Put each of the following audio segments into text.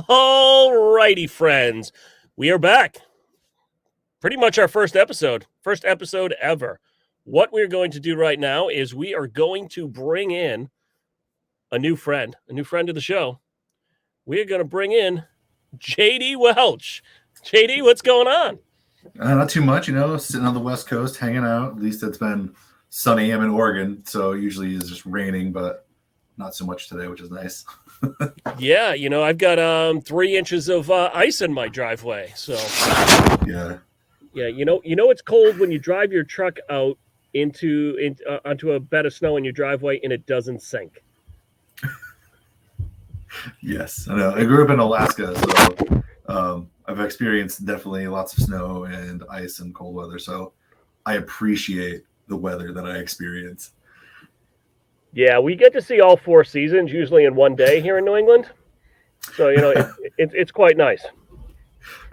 All righty, friends. We are back. Pretty much our first episode ever. What we're going to do right now is we are going to bring in a new friend of the show. We are going to bring in JD Welch. JD, what's going on? Not too much, sitting on the West Coast, hanging out. At least it's been sunny. I'm in Oregon, so usually it's just raining, but not so much today, which is nice. Yeah, I've got 3 inches of ice in my driveway. So Yeah. yeah, it's cold when you drive your truck out onto a bed of snow in your driveway and it doesn't sink. Yes. I know. I grew up in Alaska, so I've experienced definitely lots of snow and ice and cold weather. So I appreciate the weather that I experience. Yeah, we get to see all 4 seasons usually in one day here in New England. So it's quite nice.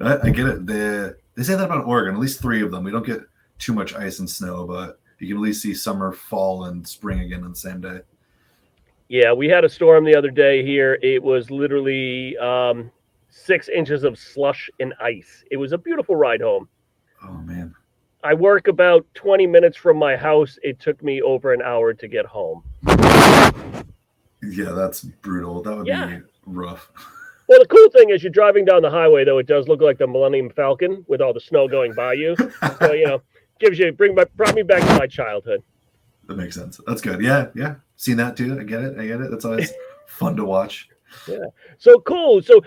I get it. They say that about Oregon. At least 3 of them. We don't get too much ice and snow, but you can at least see summer, fall, and spring again on the same day. Yeah, we had a storm the other day here. It was literally 6 inches of slush and ice. It was a beautiful ride home. Oh man. I work about 20 minutes from my house. It took me over an hour to get home. Yeah, that's brutal. That would Yeah. be rough. Well, the cool thing is you're driving down the highway, though. It does look like the Millennium Falcon with all the snow going by you. So, brought me back to my childhood. That makes sense. That's good. Yeah, yeah. Seen that too. I get it. That's always fun to watch. Yeah. So cool. So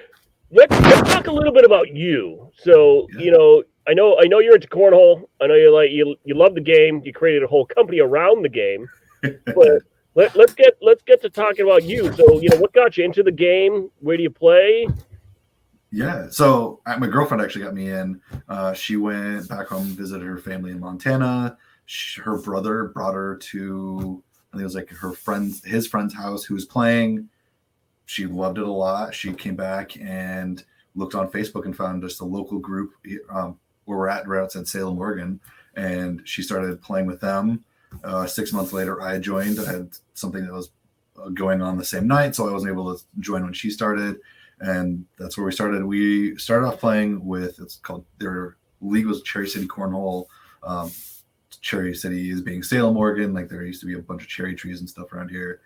let's talk a little bit about you. So, Yeah. I know you're into cornhole. I know you love the game. You created a whole company around the game. But let's get to talking about you. So, what got you into the game? Where do you play? Yeah. So my girlfriend actually got me in. She went back home, visited her family in Montana. Her brother brought her to, I think it was like his friend's house who was playing. She loved it a lot. She came back and looked on Facebook and found just a local group where we're at, right outside Salem, Oregon. And she started playing with them. 6 months later, I joined. I had something that was going on the same night, so I wasn't able to join when she started. And that's where we started. We started off playing with, their league was Cherry City Cornhole. Cherry City is being Salem, Oregon. Like there used to be a bunch of cherry trees and stuff around here.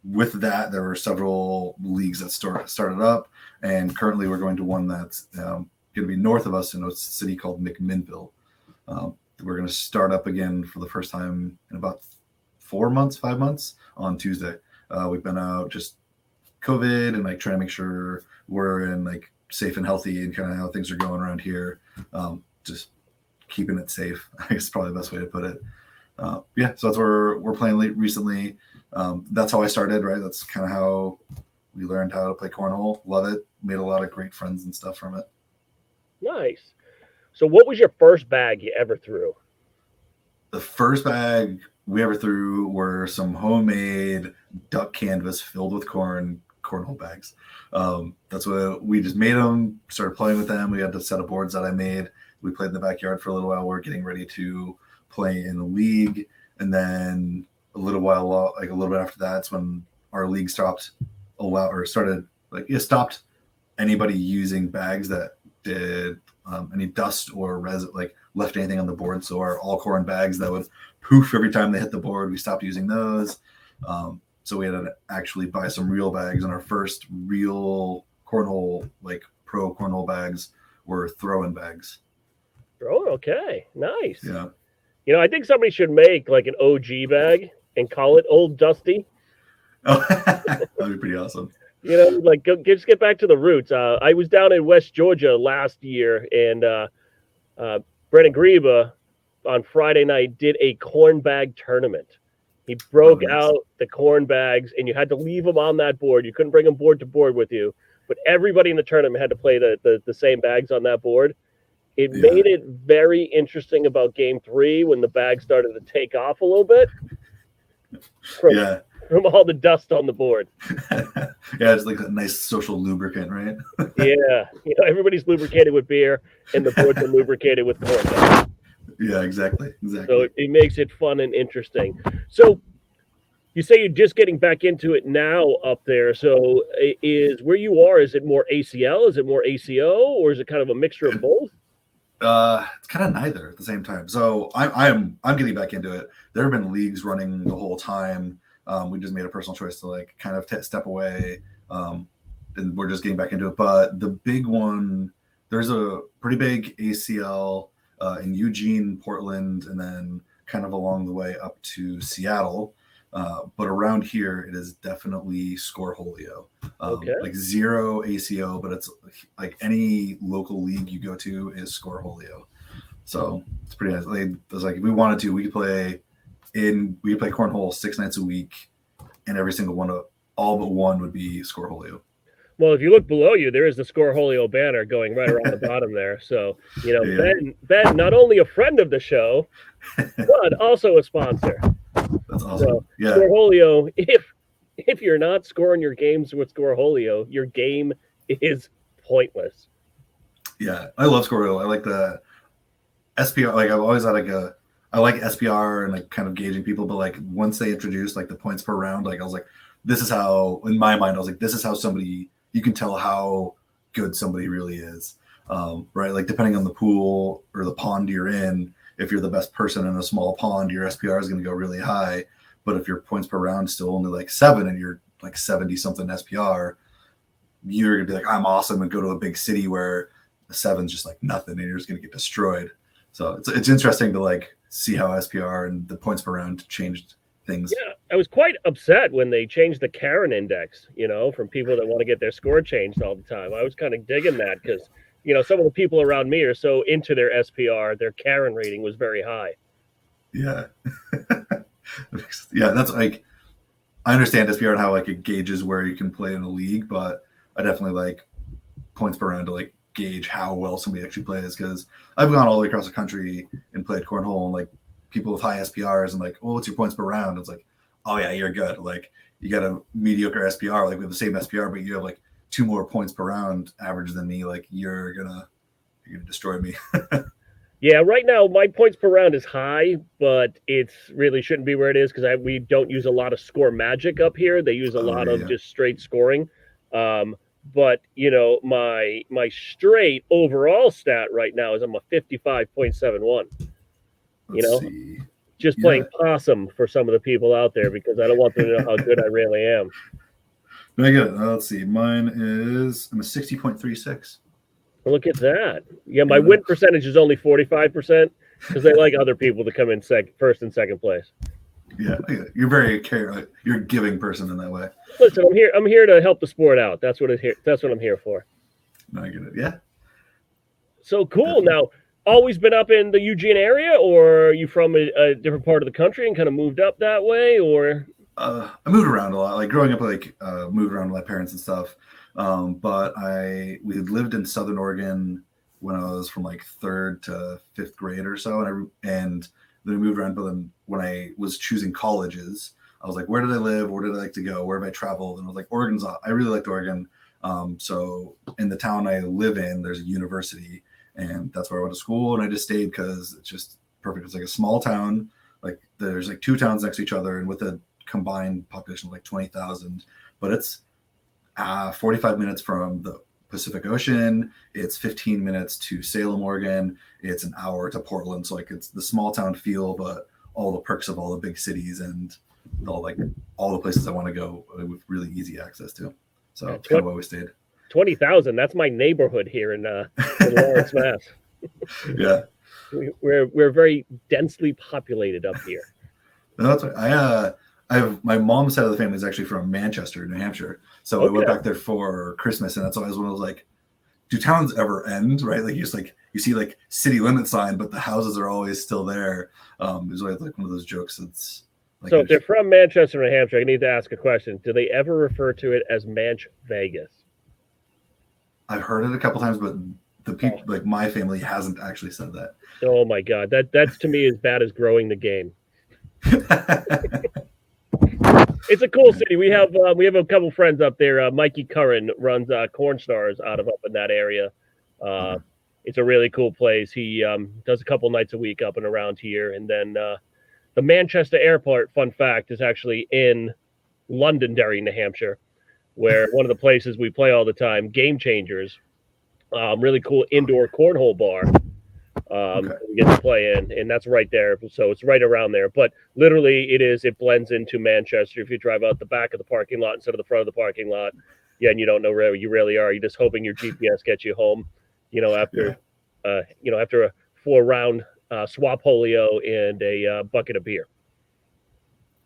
With that, there were several leagues that started up, and currently we're going to one that's going to be north of us in a city called McMinnville. We're going to start up again for the first time in about 5 months on Tuesday. We've been out just COVID and like trying to make sure we're in like safe and healthy and kind of how things are going around here. Just keeping it safe, I guess is probably the best way to put it. Yeah, so that's where we're playing recently. That's how I started, right? That's kind of how we learned how to play cornhole. Love it. Made a lot of great friends and stuff from it. Nice. So, what was your first bag you ever threw? The first bag we ever threw were some homemade duck canvas filled with cornhole bags. That's what we just made them, started playing with them. We had a set of boards that I made. We played in the backyard for a little while. We're getting ready to play in the league. And then a little bit after that's when our league stopped anybody using bags that did any dust or resin, like left anything on the board. So our all corn bags that would poof every time they hit the board, we stopped using those. So we had to actually buy some real bags, and our first real cornhole, like pro cornhole bags, were throw-in bags. Oh, okay, nice. Yeah. I think somebody should make like an OG bag and call it Old Dusty. Oh, that'd be pretty awesome. Just get back to the roots. I was down in West Georgia last year, and Brennan Greba on Friday night did a corn bag tournament. He broke out the corn bags, and you had to leave them on that board. You couldn't bring them board to board with you, but everybody in the tournament had to play the same bags on that board. It made it very interesting about game 3 when the bag started to take off a little bit from all the dust on the board. Yeah, it's like a nice social lubricant, right? Yeah, everybody's lubricated with beer, and the boards are lubricated with corn. Yeah, exactly. So it makes it fun and interesting. So You say you're just getting back into it now up there. So is where you are, is it more ACL? Is it more ACO? Or is it kind of a mixture of both? It's kind of neither at the same time. So I'm getting back into it. There have been leagues running the whole time. We just made a personal choice to like kind of step away, and we're just getting back into it. But the big one, there's a pretty big ACL in Eugene, Portland, and then kind of along the way up to Seattle. But around here, it is definitely Scoreholio. Okay. Like zero ACO, but it's like any local league you go to is Scoreholio. So it's pretty nice. Like, it's like if we wanted to, we could play cornhole 6 nights a week, and every single one of all but one would be Scoreholio. Well, if you look below you, there is the Scoreholio banner going right around the bottom there. So, Yeah, Ben, not only a friend of the show, but also a sponsor. that's awesome. So, Yeah, Scoreholio, if you're not scoring your games with Scoreholio, your game is pointless. yeah, I love Scoreholio. I like the SPR. Like I've always had I like SPR and like kind of gauging people, but like once they introduced like the points per round, like I was like, this is how in my mind I was like, this is how somebody you can tell how good somebody really is, right? Like depending on the pool or the pond you're in, if you're the best person in a small pond, your SPR is going to go really high. But if your points per round is still only like 7 and you're like 70 something SPR, you're gonna be like, I'm awesome, and go to a big city where the 7's just like nothing, and you're just gonna get destroyed. So it's interesting to like see how SPR and the points per round changed things. Yeah, I was quite upset when they changed the Karen index, from people that want to get their score changed all the time. I was kind of digging that because, some of the people around me are so into their SPR, their Karen rating was very high. Yeah, yeah. That's like I understand SPR and how like it gauges where you can play in a league, but I definitely like points per round to like gauge how well somebody actually plays because I've gone all the way across the country and played cornhole and like people with high SPRs and like, oh, what's your points per round? It's like, oh yeah, you're good. Like you got a mediocre SPR, like we have the same SPR, but you have like 2 more points per round average than me. Like you're gonna destroy me. Yeah, right now my points per round is high, but it's really shouldn't be where it is because we don't use a lot of score magic up here. They use a Oh lot of yeah. just straight scoring. Um, but my straight overall stat right now is I'm a 55.71. You Let's know, see. just Yeah. playing possum for some of the people out there because I don't want them to know how good I really am. No, I get it. Let's see. I'm a 60.36. Look at that. Yeah, my Yeah. win percentage is only 45% because they like other people to come in first and second place. Yeah. You're very care. You're a giving person in that way. Listen, I'm here. I'm here to help the sport out. That's what I'm here for. No, I get it. Yeah. So cool. Definitely. Now, always been up in the Eugene area, or are you from a different part of the country and kind of moved up that way, or I moved around a lot. Like growing up, like moved around with my parents and stuff. But we had lived in Southern Oregon when I was from like third to fifth grade or so, and then we moved around. But then when I was choosing colleges, I was like, where did I live? Where did I like to go? Where have I traveled? And I was like, I really liked Oregon. So in the town I live in, there's a university, and that's where I went to school. And I just stayed because it's just perfect. It's like a small town. Like there's like 2 towns next to each other, and with a combined population of like 20,000, but it's 45 minutes from the Pacific Ocean. It's 15 minutes to Salem, Oregon. It's an hour to Portland. So like it's the small town feel, but all the perks of all the big cities and all the places I want to go with really easy access to. So it's kind of why we stayed. 20,000? That's my neighborhood here in Lawrence, Mass. Yeah. We're very densely populated up here. No, that's right. I have my mom's side of the family is actually from Manchester, New Hampshire. So I went Okay. back there for Christmas, and that's always when I was like, do towns ever end? Right? Like you see like city limit sign, but the houses are always still there. It's always like one of those jokes that's like So if they're from Manchester, New Hampshire, I need to ask a question. Do they ever refer to it as Manch Vegas? I've heard it a couple times, but the Oh, people like my family hasn't actually said oh my God, that's to me as bad as growing the game. that. It's a cool city. We have a couple friends up there. Mikey Curran runs Corn Stars out of up in that area. Uh, Okay. it's a really cool place. He does a couple nights a week up and around here, and then The Manchester airport, fun fact, is actually in Londonderry, New Hampshire, where one of the places we play all the time, Game Changers, really cool indoor cornhole bar. Okay. We get to play in, and that's right there. So it's right around there. But literally, it blends into Manchester. If you drive out the back of the parking lot instead of the front of the parking lot, yeah, and you don't know where you really are. You're just hoping your GPS gets you home. Yeah. After a 4 round swap polio and a bucket of beer.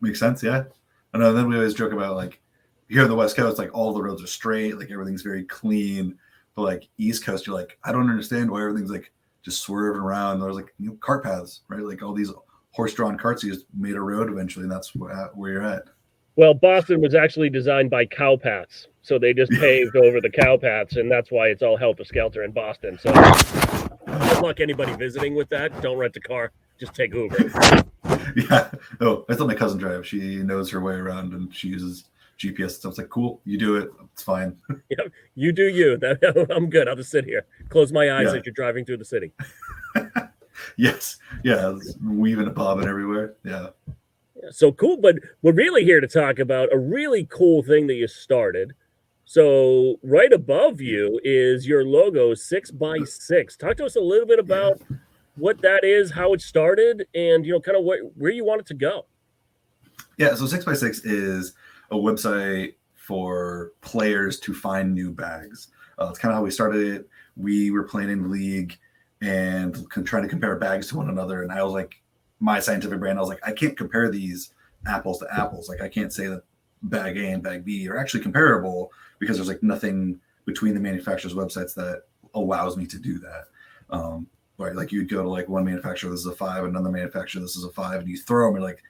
Makes sense. Yeah. I know. Then we always joke about like here on the West Coast, like all the roads are straight, like everything's very clean. But like East Coast, you're like, I don't understand why everything's like just swerving around. There's like cart paths, right? Like all these horse-drawn carts, you just made a road eventually, and that's where you're at. Well, Boston was actually designed by cow paths, so they just paved over the cow paths, and that's why it's all helter skelter in Boston. So good luck anybody visiting with that. Don't rent a car. Just take Uber. Yeah. Oh, I thought my cousin drive. She knows her way around and she uses GPS. So it's like, cool, you do it. It's fine. Yeah, you do you. I'm good. I'll just sit here, close my eyes Yeah. as you're driving through the city. Yes. Yeah. Weaving a bobbin everywhere. Yeah. Yeah, so cool. But we're really here to talk about a really cool thing that you started. So right above you is your logo 6x6. Talk to us a little bit Yeah. about what that is, how it started, and kind of where you want it to go. Yeah. So 6x6 is a website for players to find new bags. It's kind of how we started it. We were playing in the league and trying to compare bags to one another. And I was like, my scientific brand, I was like, I can't compare these apples to apples. Like, I can't say that bag A and bag B are actually comparable because there's like nothing between the manufacturer's websites that allows me to do that. Right, like you'd go to like one manufacturer, this is a 5, another manufacturer, this is a 5, and you throw them, you're like,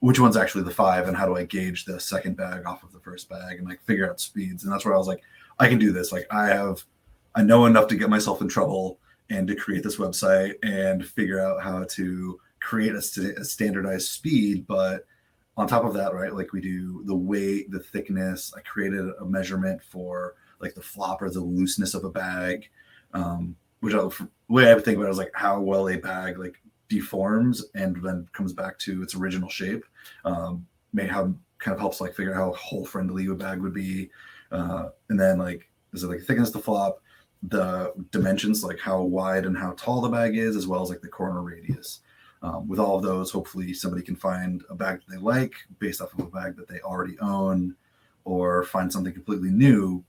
which one's actually the 5, and how do I gauge the second bag off of the first bag and like figure out speeds? And that's where I was like, I can do this. Like I know enough to get myself in trouble and to create this website and figure out how to create a standardized speed. But on top of that, right, like we do the weight, the thickness. I created a measurement for like the flop or the looseness of a bag, which the way I would think about it is like how well a bag like deforms and then comes back to its original shape. May have kind of helps like figure out how hole friendly a bag would be, and then like is it like thickness to flop, the dimensions like how wide and how tall the bag is, as well as like the corner radius. With all of those, hopefully somebody can find a bag that they like based off of a bag that they already own, or find something completely new.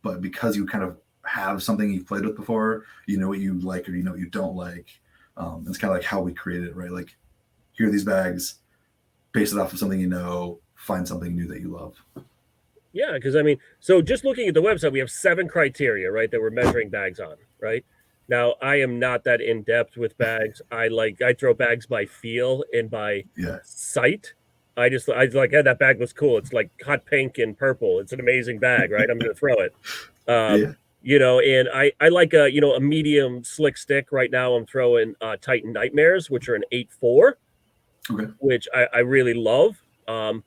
But because you kind of have something you've played with before, you know what you like or you know what you don't like. It's kind of like how we created it, right? Like, here are these bags, base it off of something you know, find something new that you love. Yeah, because I mean, so just looking at the website, we have 7 criteria, right, that we're measuring bags on, right? Now, I am not that in depth with bags. I throw bags by feel and by Yeah. sight. I like, hey, that bag was cool. It's like hot pink and purple. It's an amazing bag, right? I'm going to throw it. Yeah. And I like a medium slick stick. Right now, I'm throwing Titan Nightmares, which are an 8.4, Okay. which I really love. But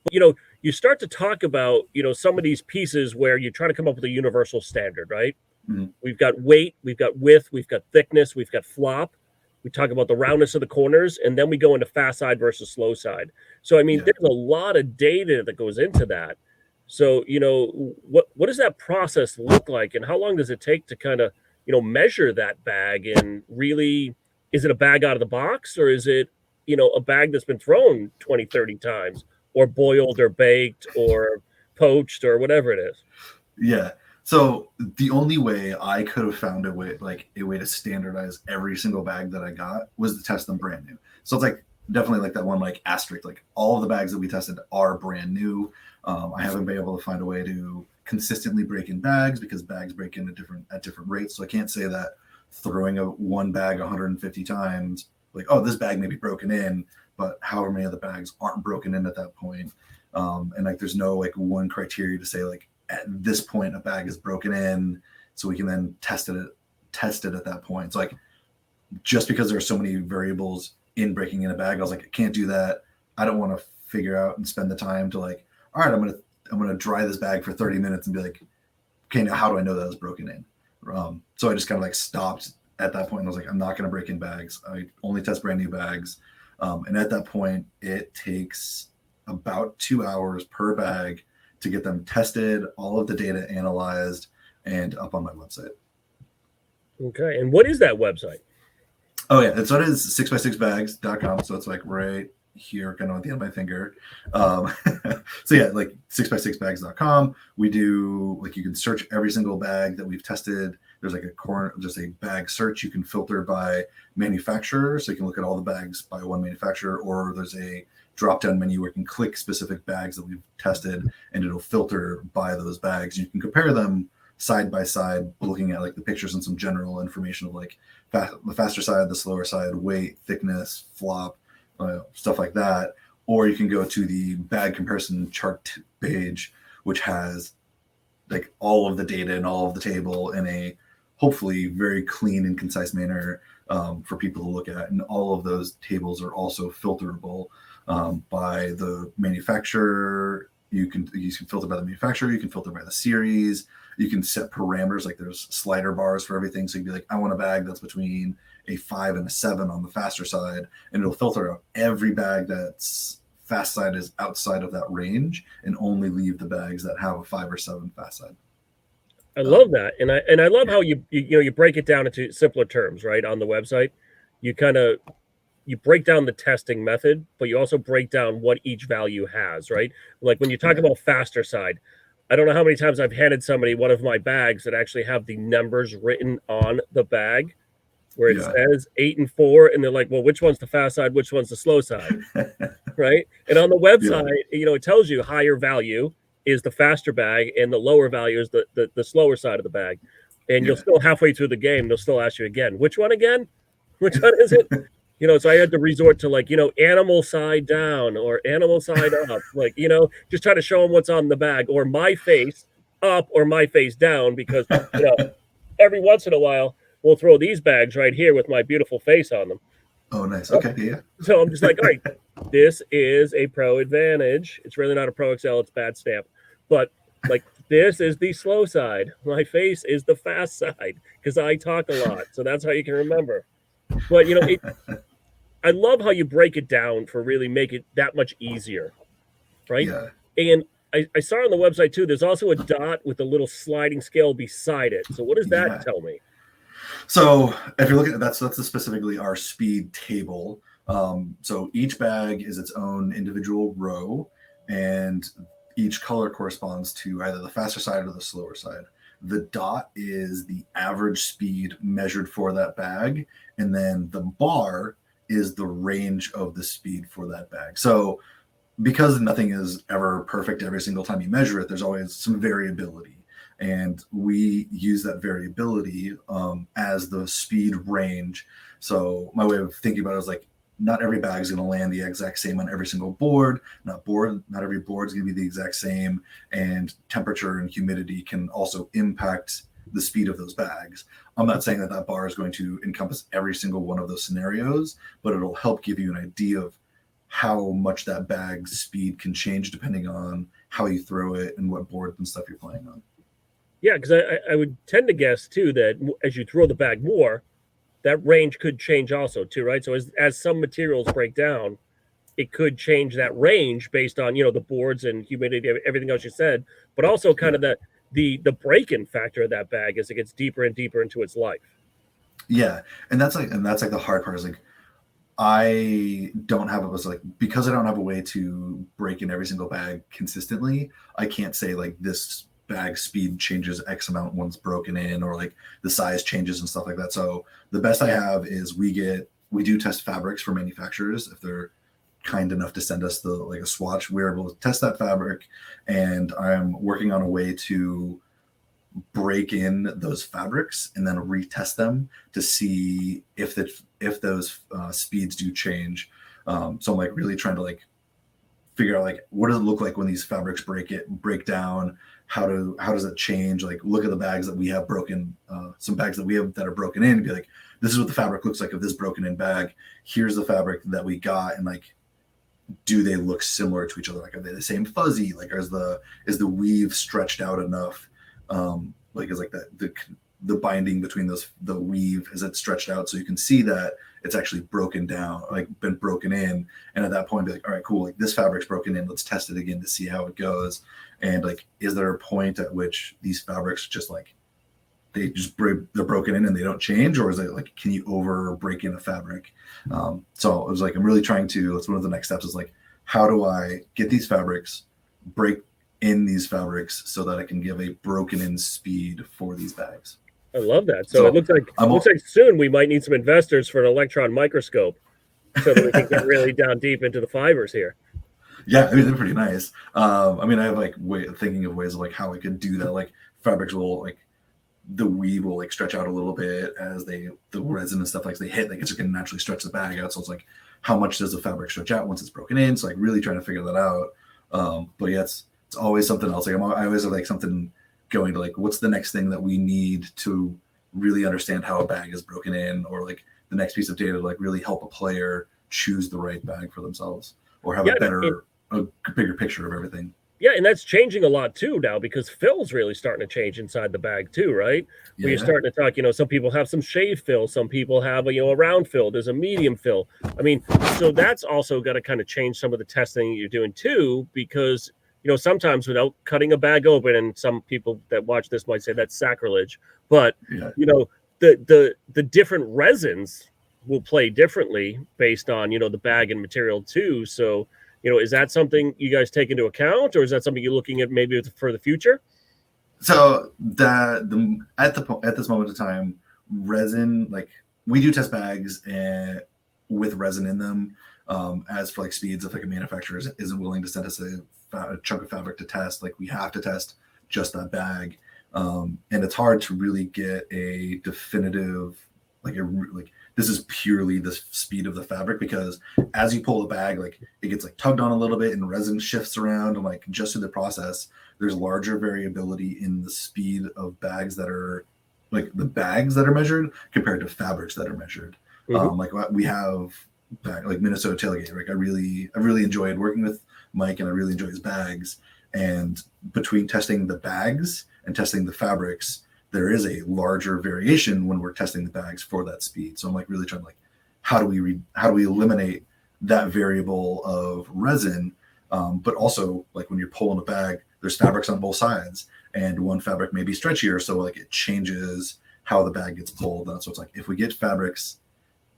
you start to talk about some of these pieces where you try to come up with a universal standard, right? Mm-hmm. We've got weight, we've got width, we've got thickness, we've got flop. We talk about the roundness of the corners, and then we go into fast side versus slow side. So, I mean, Yeah. there's a lot of data that goes into that. So, what does that process look like, and how long does it take to kind of, measure that bag? And really, is it a bag out of the box, or is it, a bag that's been thrown 20, 30 times, or boiled or baked or poached or whatever it is? Yeah. So the only way I could have found a way to standardize every single bag that I got was to test them brand new. So it's like definitely like that one like asterisk, like all of the bags that we tested are brand new. I haven't been able to find a way to consistently break in bags because bags break in at different rates. So I can't say that throwing one bag 150 times, like, oh, this bag may be broken in, but however many of the bags aren't broken in at that point. And like there's no like one criteria to say like at this point a bag is broken in, so we can then test it at that point. So like just because there are so many variables in breaking in a bag, I was like, I can't do that. I don't want to figure out and spend the time to like, all right, I'm gonna dry this bag for 30 minutes and be like, okay, now how do I know that it's broken in? So I just kind of like stopped at that point and I was like, I'm not gonna break in bags. I only test brand new bags. And at that point, it takes about 2 hours per bag to get them tested, all of the data analyzed, and up on my website. Okay. And what is that website? Oh yeah, so it is 6x6bags.com. So it's like right here, kind of at the end of my finger. So yeah, like 6x6bags.com. We do like you can search every single bag that we've tested. There's like just a bag search. You can filter by manufacturer, so you can look at all the bags by one manufacturer, or there's a drop down menu where you can click specific bags that we've tested, and it'll filter by those bags. You can compare them side by side, looking at like the pictures and some general information of like the faster side, the slower side, weight, thickness, flop, stuff like that. Or you can go to the bag comparison chart page, which has like all of the data and all of the table in a hopefully very clean and concise manner for people to look at. And all of those tables are also filterable by the manufacturer. You can filter by the manufacturer. You can filter by the series. You can set parameters, like there's slider bars for everything. So you'd be like, I want a bag that's between a 5 and a 7 on the faster side, and it'll filter out every bag that's fast side is outside of that range, and only leave the bags that have a 5 or 7 fast side. I love that, and I love how you break it down into simpler terms, right? On the website, you kind of you break down the testing method, but you also break down what each value has, right? Like when you talk about faster side, I don't know how many times I've handed somebody one of my bags that actually have the numbers written on the bag, where it says 8 and 4, and they're like, well, which one's the fast side, which one's the slow side, right? And on the website, it tells you higher value is the faster bag, and the lower value is the slower side of the bag. And you'll still halfway through the game, they'll still ask you again, which one again? Which one is it? So I had to resort to like, animal side down or animal side up, like, just try to show them what's on the bag, or my face up or my face down, because, every once in a while we'll throw these bags right here with my beautiful face on them. Oh, nice. Okay. Yeah. So I'm just like, all right, this is a Pro Advantage. It's really not a Pro XL. It's bad stamp. But like, this is the slow side. My face is the fast side because I talk a lot. So that's how you can remember. But, I love how you break it down for really make it that much easier, right? Yeah. And I saw on the website too, there's also a dot with a little sliding scale beside it. So what does that tell me? So if you're looking at that's specifically our speed table. So each bag is its own individual row, and each color corresponds to either the faster side or the slower side. The dot is the average speed measured for that bag, and then the bar is the range of the speed for that bag. So because nothing is ever perfect every single time you measure it, there's always some variability. And we use that variability as the speed range. So my way of thinking about it is like, not every bag is going to land the exact same on every single board. Not every board is going to be the exact same. And temperature and humidity can also impact the speed of those bags. I'm not saying that bar is going to encompass every single one of those scenarios, but it'll help give you an idea of how much that bag's speed can change depending on how you throw it and what boards and stuff you're playing on. Yeah, because I would tend to guess too that as you throw the bag more, that range could change also too, right? So as some materials break down, it could change that range based on the boards and humidity, everything else you said, but also kind of the break-in factor of that bag as it gets deeper and deeper into its life. Yeah, and that's like the hard part is like, I don't have because I don't have a way to break in every single bag consistently. I can't say like this bag speed changes X amount once broken in, or like the size changes and stuff like that. So the best I have is we do test fabrics for manufacturers. If they're kind enough to send us a swatch, we're able to test that fabric, and I'm working on a way to break in those fabrics and then retest them to see if those speeds do change. So I'm like really trying to like figure out like, what does it look like when these fabrics break down? How does it change? Like, look at the bags that we have broken, some bags that we have that are broken in, and be like, this is what the fabric looks like of this broken in bag. Here's the fabric that we got, and like, do they look similar to each other? Like, are they the same fuzzy? Like, is the weave stretched out enough? Like, is like the binding between the weave, is it stretched out so you can see that it's actually broken down, like been broken in. And at that point, be like, all right, cool, like this fabric's broken in. Let's test it again to see how it goes. And like, is there a point at which these fabrics just like they're broken in and they don't change, or is it like, can you over break in a fabric? So it was like, I'm really trying to, that's one of the next steps is like, how do I get these fabrics, break in these fabrics so that I can give a broken in speed for these bags? I love that. So it So looks like soon we might need some investors for an electron microscope so that we can get really down deep into the fibers here. yeah, I mean, they're pretty nice. I mean, I have like thinking of ways of like how I could do that. Like fabrics will like, the weave will like stretch out a little bit as the resin and stuff like they hit, like it's going to naturally stretch the bag out. So it's like, how much does the fabric stretch out once it's broken in? So like really trying to figure that out. But yeah, it's always something else. Like I always have like something going to like, what's the next thing that we need to really understand how a bag is broken in, or like the next piece of data to like really help a player choose the right bag for themselves, or have a bigger picture of everything. Yeah, and that's changing a lot too now because fill's really starting to change inside the bag too, right? Yeah. Where you're starting to talk, some people have some shave fill, some people have a round fill, there's a medium fill. I mean, so that's also got to kind of change some of the testing you're doing too, because sometimes without cutting a bag open, and some people that watch this might say that's sacrilege, but Yeah. The different resins will play differently based on the bag and material too. So is that something you guys take into account, or is that something you're looking at maybe for the future? So at this moment in time, resin, like we do test bags with resin in them. As for like speeds, if like a manufacturer isn't willing to send us a chunk of fabric to test, like we have to test just that bag. And it's hard to really get a definitive like this is purely the speed of the fabric, because as you pull the bag, like it gets like tugged on a little bit and resin shifts around, and like just through the process, there's larger variability in the speed of bags that are like the bags that are measured compared to fabrics that are measured. Mm-hmm. Like we have like Minnesota Tailgate, like I really enjoyed working with Mike, and I really enjoy his bags. And between testing the bags and testing the fabrics, there is a larger variation when we're testing the bags for that speed. So I'm like really trying to like, how do we eliminate that variable of resin? But also like when you're pulling a bag, there's fabrics on both sides, and one fabric may be stretchier, so like it changes how the bag gets pulled. And so it's like, if we get fabrics,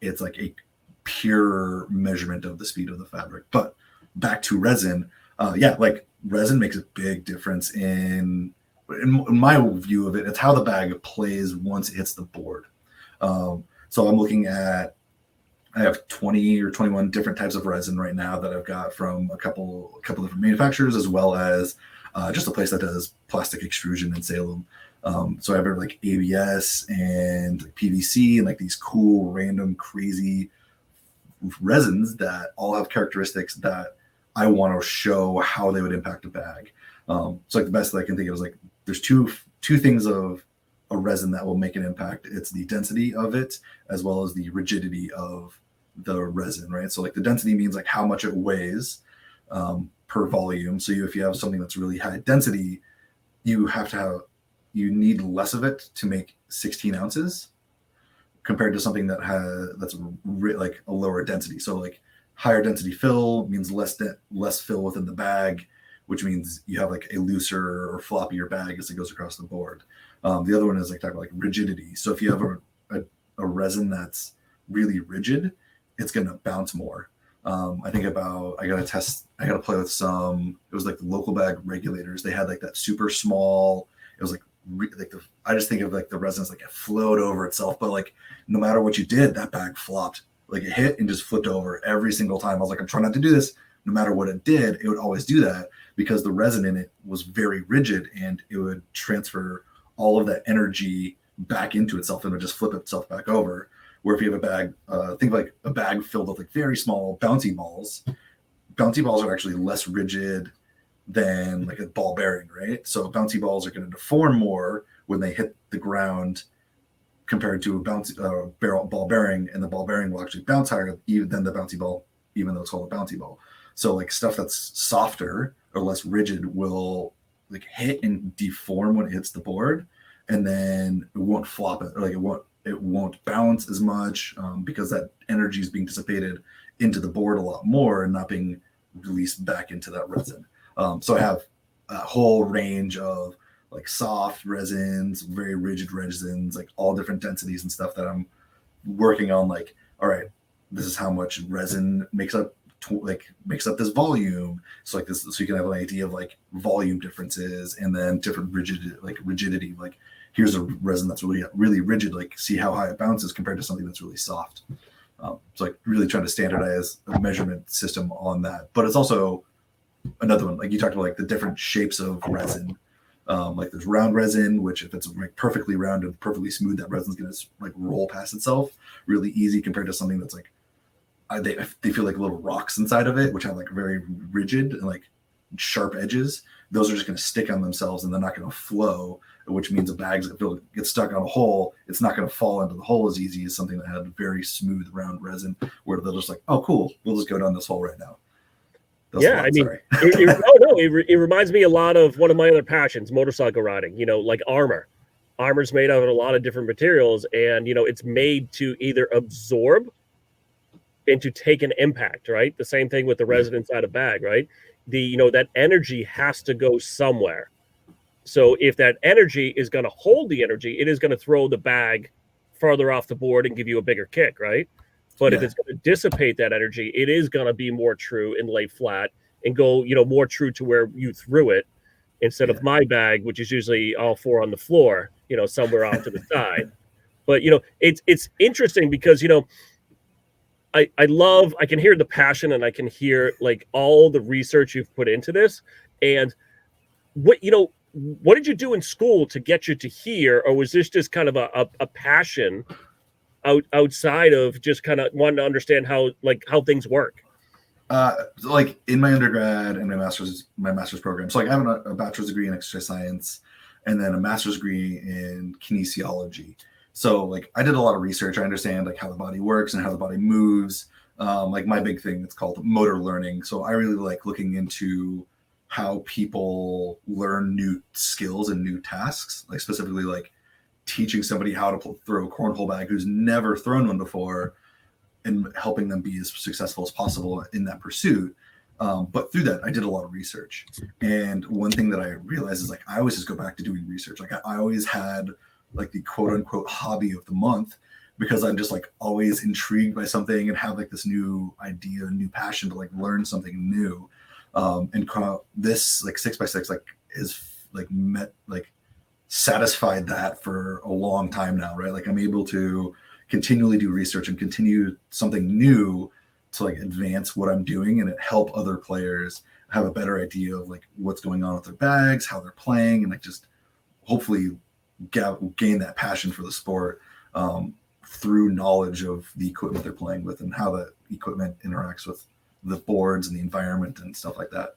it's like a pure measurement of the speed of the fabric. But back to resin, like resin makes a big difference in my view of it. It's how the bag plays once it hits the board. So I'm looking at, I have 20 or 21 different types of resin right now that I've got from a couple different manufacturers, as well as just a place that does plastic extrusion in Salem. So I have like ABS and like PVC and like these cool, random, crazy resins that all have characteristics that I want to show how they would impact a bag. So like the best that I can think of is like, there's two things of a resin that will make an impact. It's the density of it, as well as the rigidity of the resin, right? So like the density means like how much it weighs per volume. So if you have something that's really high density, you need less of it to make 16 ounces compared to something that's like a lower density. So like higher density fill means less fill within the bag, which means you have like a looser or floppier bag as it goes across the board. The other one is like talking about like rigidity. So if you have a resin that's really rigid, it's going to bounce more. I got to play with some, it was like the local bag regulators. They had like that super small, it was like I just think of like the resins like it flowed over itself, but like no matter what you did, that bag flopped. Like it hit and just flipped over every single time. I was like, I'm trying not to do this. No matter what it did, it would always do that because the resin in it was very rigid, and it would transfer all of that energy back into itself and it would just flip itself back over. Where if you have a bag, think like a bag filled with like very small bouncy balls. Bouncy balls are actually less rigid than like a ball bearing, right? So bouncy balls are going to deform more when they hit the ground compared to a ball bearing, and the ball bearing will actually bounce higher than the bouncy ball, even though it's called a bouncy ball. So like stuff that's softer or less rigid will like hit and deform when it hits the board, and then it won't flop it, or like it won't bounce as much because that energy is being dissipated into the board a lot more and not being released back into that resin. So I have a whole range of like soft resins, very rigid resins, like all different densities and stuff that I'm working on. Like, all right, this is how much resin makes up this volume. So like this, so you can have an idea of like volume differences and then different rigidity. Like here's a resin that's really rigid. Like see how high it bounces compared to something that's really soft. So like really trying to standardize a measurement system on that. But it's also another one, like you talked about, like the different shapes of resin. Like there's round resin, which if it's like perfectly round and perfectly smooth, that resin's gonna like roll past itself really easy compared to something that's like they feel like little rocks inside of it, which have like very rigid and like sharp edges. Those are just going to stick on themselves and they're not going to flow, which means a bag's get stuck on a hole. It's not going to fall into the hole as easy as something that had very smooth round resin, where they're just like, oh, cool, we'll just go down this hole right now. I mean, it reminds me a lot of one of my other passions, motorcycle riding. You know, like armor. Armor's made out of a lot of different materials, and you know, it's made to either absorb and to take an impact, right? The same thing with the resin inside a bag, right? That energy has to go somewhere. So if that energy is going to hold the energy, it is going to throw the bag farther off the board and give you a bigger kick, right? But if it's going to dissipate that energy, it is going to be more true and lay flat and go, more true to where you threw it, instead of my bag, which is usually all four on the floor, somewhere off to the side. But it's interesting because I can hear the passion, and I can hear like all the research you've put into this. And what did you do in school to get you to here? Or was this just kind of a passion outside of just kind of wanting to understand how things work? Like in my undergrad and my master's program. So like I have a bachelor's degree in exercise science and then a master's degree in kinesiology. So like I did a lot of research. I understand like how the body works and how the body moves. Like my big thing, it's called motor learning. So I really like looking into how people learn new skills and new tasks, like specifically like teaching somebody how to throw a cornhole bag who's never thrown one before and helping them be as successful as possible in that pursuit. But through that, I did a lot of research. And one thing that I realized is like, I always just go back to doing research. Like I always had like the quote unquote hobby of the month, because I'm just like always intrigued by something and have like this new idea, new passion to like learn something new. And this like 6x6 like is like satisfied that for a long time now, right? Like I'm able to continually do research and continue something new to like advance what I'm doing and help other players have a better idea of like what's going on with their bags, how they're playing, and like just hopefully gain that passion for the sport through knowledge of the equipment they're playing with and how that equipment interacts with the boards and the environment and stuff like that.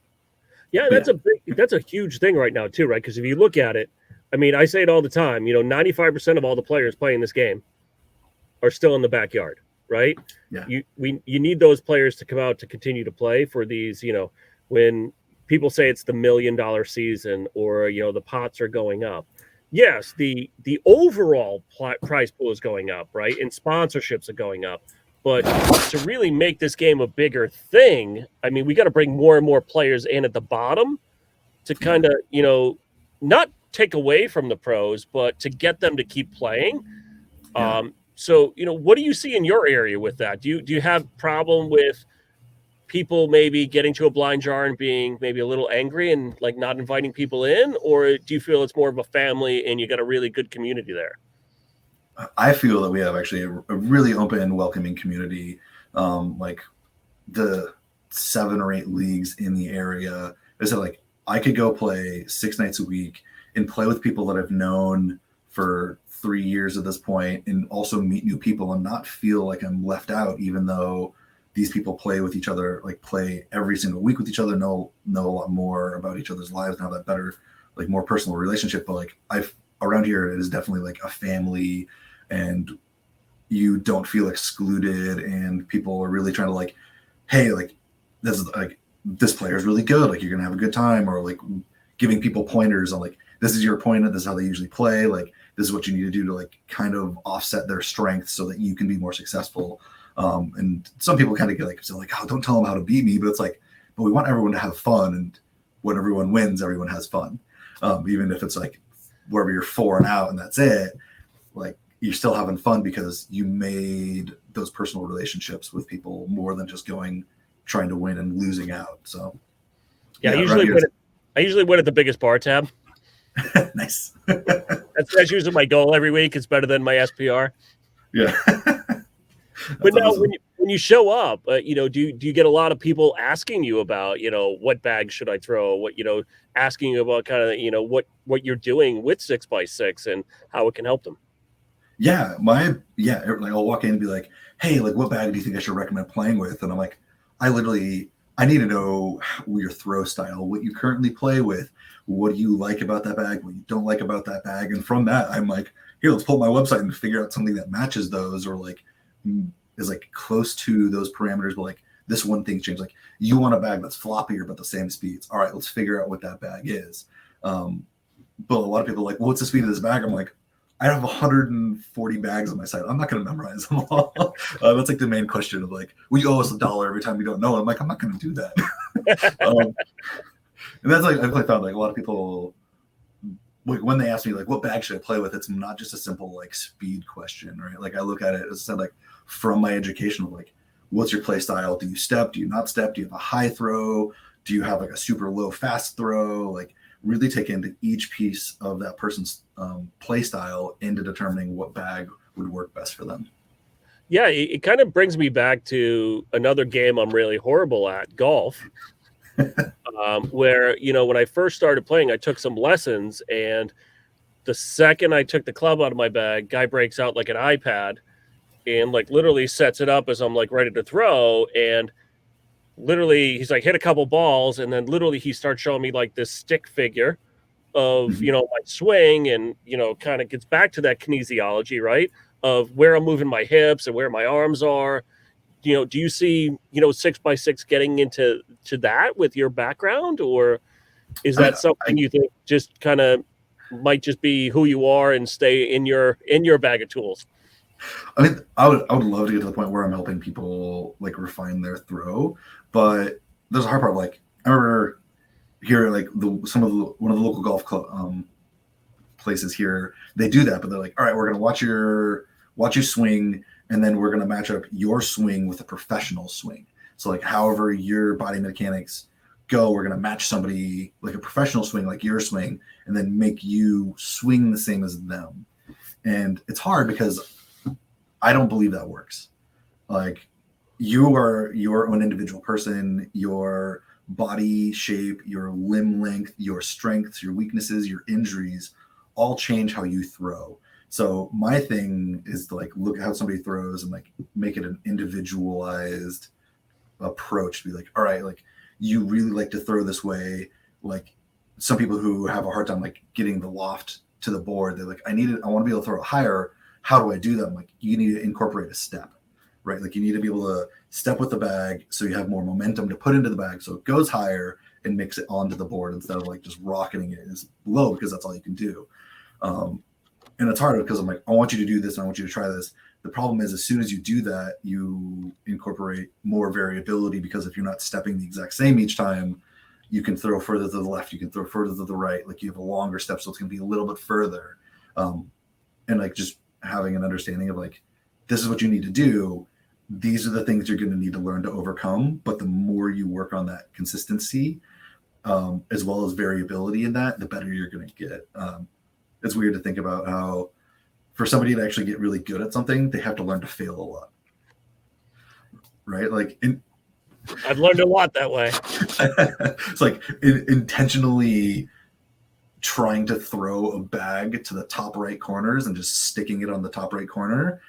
Yeah, that's a huge thing right now too, right? Because if you look at it, I mean, I say it all the time, 95% of all the players playing this game are still in the backyard, right? Yeah. You need those players to come out to continue to play for these, when people say it's the $1 million season or, the pots are going up. Yes, the overall prize pool is going up, right? And sponsorships are going up. But to really make this game a bigger thing, I mean, we got to bring more and more players in at the bottom to kind of, not take away from the pros, but to get them to keep playing. Yeah. So, what do you see in your area with that? Do you have problem with people maybe getting to a blind jar and being maybe a little angry and like not inviting people in? Or do you feel it's more of a family and you got a really good community there? I feel that we have actually a really open, welcoming community. Like the 7 or 8 leagues in the area. I said, like, I could go play 6 nights a week and play with people that I've known for 3 years at this point, and also meet new people and not feel like I'm left out, even though these people play with each other, like play every single week with each other, know a lot more about each other's lives, and have that better, like more personal relationship. But like around here, it is definitely like a family, and you don't feel excluded, and people are really trying to like, hey, like this player is really good, like you're gonna have a good time, or like giving people pointers on like, this is your opponent, this is how they usually play, like this is what you need to do to like kind of offset their strengths so that you can be more successful. And some people kind of get like, so like, oh, don't tell them how to beat me. But it's like, but we want everyone to have fun. And when everyone wins, everyone has fun. Even if it's like wherever you're 4 and out and that's it, like you're still having fun because you made those personal relationships with people more than just trying to win and losing out. So yeah, I usually win at the biggest bar tab. Nice. That's usually my goal every week. It's better than my SPR. Yeah. But now awesome. when you show up, do you get a lot of people asking you about, what bag should I throw? What, asking you about kind of, what you're doing with 6x6 and how it can help them? Yeah. Like I'll walk in and be like, hey, like what bag do you think I should recommend playing with? And I'm like, I need to know your throw style, what you currently play with, what do you like about that bag, what you don't like about that bag. And from that, I'm like, here, let's pull up my website and figure out something that matches those or like is like close to those parameters. But like this one thing changed. Like you want a bag that's floppier but the same speeds. All right, let's figure out what that bag is. But a lot of people are like, well, what's the speed of this bag? I'm like, I have 140 bags on my site. I'm not going to memorize them all. That's like the main question of like, well, you owe us $1 every time you don't know. I'm like, I'm not going to do that. And that's like, I've found like a lot of people, like when they ask me like, what bag should I play with? It's not just a simple like speed question, right? Like I look at it as like from my education of like, what's your play style? Do you step? Do you not step? Do you have a high throw? Do you have like a super low fast throw? Like really take into each piece of that person's play style into determining what bag would work best for them. Yeah, it kind of brings me back to another game I'm really horrible at, golf. Where, when I first started playing, I took some lessons, and the second I took the club out of my bag, guy breaks out like an iPad and like literally sets it up as I'm like ready to throw. And literally he's like, hit a couple balls. And then literally he starts showing me like this stick figure of, my swing and, kind of gets back to that kinesiology, right? Of where I'm moving my hips and where my arms are. Do you see, 6x6 getting into that with your background, or is that something you think just kind of might just be who you are and stay in your bag of tools? I mean, I would love to get to the point where I'm helping people like refine their throw, but there's a hard part. Like I remember here, like one of the local golf club places here, they do that, but they're like, all right, we're gonna watch you swing, and then we're gonna match up your swing with a professional swing. So like, however your body mechanics go, we're gonna match somebody like a professional swing, like your swing, and then make you swing the same as them. And it's hard because I don't believe that works. Like you are your own individual person, your body shape, your limb length, your strengths, your weaknesses, your injuries all change how you throw. So my thing is to like look at how somebody throws and like make it an individualized approach to be like, all right, like you really like to throw this way. Like some people who have a hard time like getting the loft to the board, they're like, I want to be able to throw it higher. How do I do that? I'm like, you need to incorporate a step, right? Like you need to be able to step with the bag so you have more momentum to put into the bag so it goes higher and makes it onto the board instead of like just rocketing it as low because that's all you can do. And it's harder because I'm like, I want you to do this and I want you to try this. The problem is as soon as you do that, you incorporate more variability because if you're not stepping the exact same each time, you can throw further to the left, you can throw further to the right. Like you have a longer step, so it's going to be a little bit further. And like just having an understanding of like, this is what you need to do. These are the things you're going to need to learn to overcome. But the more you work on that consistency, as well as variability in that, the better you're going to get. It's weird to think about how for somebody to actually get really good at something, they have to learn to fail a lot. Right? Like I've learned a lot that way. It's like intentionally trying to throw a bag to the top right corners and just sticking it on the top right corner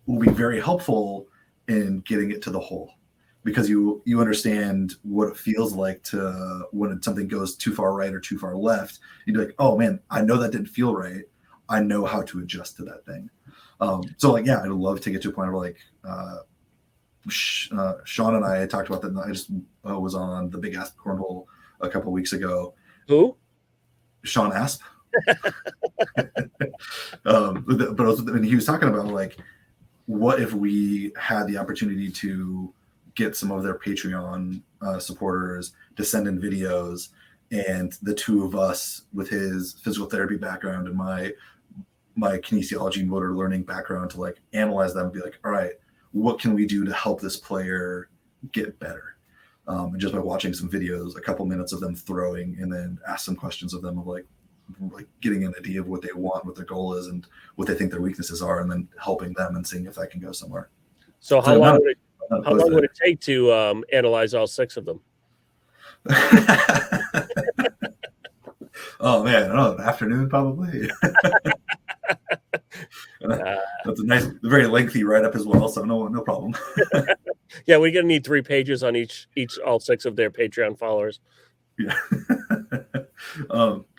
will be very helpful in getting it to the hole because you understand what it feels like to when something goes too far right or too far left. You'd be like, oh man, I know that didn't feel right. I know how to adjust to that thing. So like, yeah, I'd love to get to a point where like Sean and I talked about that. I just was on the Big Asp Cornhole a couple of weeks ago. Who? Sean Asp. But also, I mean, he was talking about like, what if we had the opportunity to get some of their Patreon supporters to send in videos, and the two of us with his physical therapy background and my kinesiology motor learning background to like analyze them and be like, all right, what can we do to help this player get better? And just by watching some videos, a couple minutes of them throwing, and then ask some questions of them of like getting an idea of what they want, what their goal is, and what they think their weaknesses are, and then helping them and seeing if that can go somewhere. So how long would it take to analyze all 6 of them? Oh man, I don't know, an afternoon probably. That's a nice, very lengthy write up as well, so no problem. Yeah, we're gonna need 3 pages on each all 6 of their Patreon followers. Yeah.